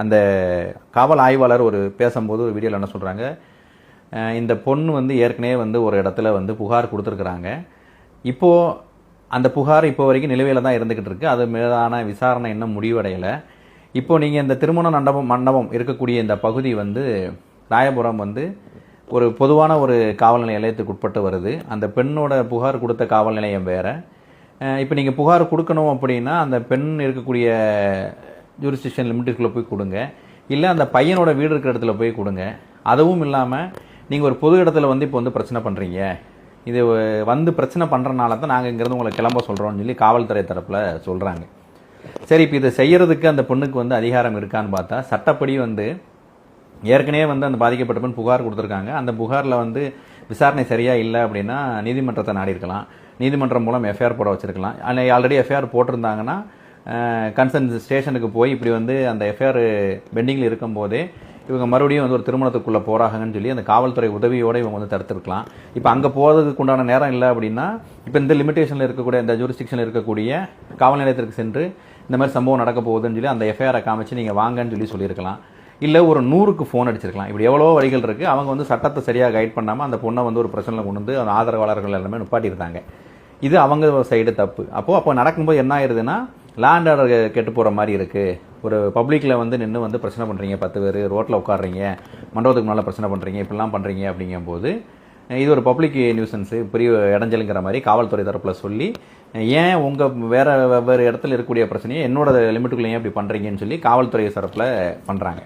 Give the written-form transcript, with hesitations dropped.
அந்த காவல் ஆய்வாளர் பேசும்போது ஒரு வீடியோவில் என்ன சொல்கிறாங்க, இந்த பொண்ணு வந்து ஏற்கனவே வந்து ஒரு இடத்துல வந்து புகார் கொடுத்துருக்குறாங்க. இப்போது அந்த புகார் இப்போ வரைக்கும் நிலுவையில் தான் இருந்துக்கிட்டு இருக்குது. அது மீதான விசாரணை இன்னும் முடிவடையலை. இப்போது நீங்கள் இந்த திருமண மண்டபம் இருக்கக்கூடிய இந்த பகுதி வந்து ராயபுரம் வந்து ஒரு பொதுவான ஒரு காவல் நிலையத்துக்கு உட்பட்டு வருது. அந்த பெண்ணோட புகார் கொடுத்த காவல் நிலையம் வேறு. இப்போ நீங்கள் புகார் கொடுக்கணும் அப்படின்னா அந்த பெண் இருக்கக்கூடிய ஜூரிஸ்டிக்ஷன் லிமிட்டுக்குள்ளே போய் கொடுங்க, இல்லை அந்த பையனோட வீடு இருக்கிற இடத்துல போய் கொடுங்க. அதுவும் இல்லாமல் நீங்கள் ஒரு பொது இடத்துல வந்து இப்போ வந்து பிரச்சனை பண்ணுறீங்க, இது வந்து பிரச்சனை பண்ணுறனால தான் நாங்கள் இங்கேருந்து உங்களை கிளம்ப சொல்கிறோம்னு சொல்லி காவல்துறை தரப்பில் சொல்கிறாங்க. சரி, இப்போ இதை செய்கிறதுக்கு அந்த பொண்ணுக்கு வந்து அதிகாரம் இருக்கான்னு பார்த்தா, சட்டப்படி வந்து ஏற்கனவே வந்து அந்த பாதிக்கப்பட்ட பெண் புகார் கொடுத்துருக்காங்க. அந்த புகாரில் வந்து விசாரணை சரியாக இல்லை அப்படின்னா நீதிமன்றத்தை நாடி இருக்கலாம். நீதிமன்றம் மூலம் எஃப்ஐஆர் போட வச்சுருக்கலாம். ஆனால் ஆல்ரெடி எஃப்ஐஆர் போட்டிருந்தாங்கன்னா கன்சர்ன் ஸ்டேஷனுக்கு போய் இப்படி வந்து அந்த எஃப்ஐஆர் பெண்டிங்கில் இருக்கும்போதே இவங்க மறுபடியும் வந்து ஒரு திருமணத்துக்குள்ளே போகிறாங்கன்னு சொல்லி அந்த காவல்துறை உதவியோடு இவங்க வந்து தடுத்துருக்கலாம். இப்போ அங்கே போகிறதுக்கு உண்டான நேரம் இல்லை அப்படின்னா இப்போ இந்த லிமிடேஷனில் இருக்கக்கூடிய இந்த ஜூரிஸ்டிக்ஷனில் இருக்கக்கூடிய காவல் நிலையத்திற்கு சென்று இந்த மாதிரி சம்பவம் நடக்க போகுதுன்னு சொல்லி அந்த எஃப்ஐஆரை காமிச்சு நீங்கள் வாங்கன்னு சொல்லியிருக்கலாம். இல்லை ஒரு 100க்கு ஃபோன் அடிச்சிருக்கலாம். இப்படி எவ்வளோ வழிகள் இருக்குது. அவங்க வந்து சட்டத்தை சரியாக கைட் பண்ணாமல் அந்த பொண்ணை வந்து ஒரு பிரச்சனையில் கொண்டு வந்து அந்த ஆதரவாளர்கள் எல்லாமே நிப்பாட்டியிருந்தாங்க. இது அவங்க சைடு தப்பு. அப்போ நடக்கும்போது என்ன ஆயிடுதுன்னா லேண்ட் ஆர்டர் கெட்டு போகிற மாதிரி இருக்குது. ஒரு பப்ளிக்கில் வந்து நின்று வந்து பிரச்சனை பண்ணுறீங்க, 10 பேர் ரோட்டில் உட்காடுறீங்க, மண்டபத்துக்கு மேலே பிரச்சனை பண்ணுறீங்க, இப்படிலாம் பண்ணுறீங்க. அப்படிங்கும்போது இது ஒரு பப்ளிக் நியூசன்ஸு, பெரிய இடைஞ்சலுங்கிற மாதிரி காவல்துறை தரப்பில் சொல்லி, ஏன் உங்கள் வெவ்வேறு இடத்துல இருக்கக்கூடிய பிரச்சனையை என்னோட லிமிட்டுக்குள்ளே ஏன் இப்படி பண்ணுறீங்கன்னு சொல்லி காவல்துறை தரப்பில் பண்ணுறாங்க.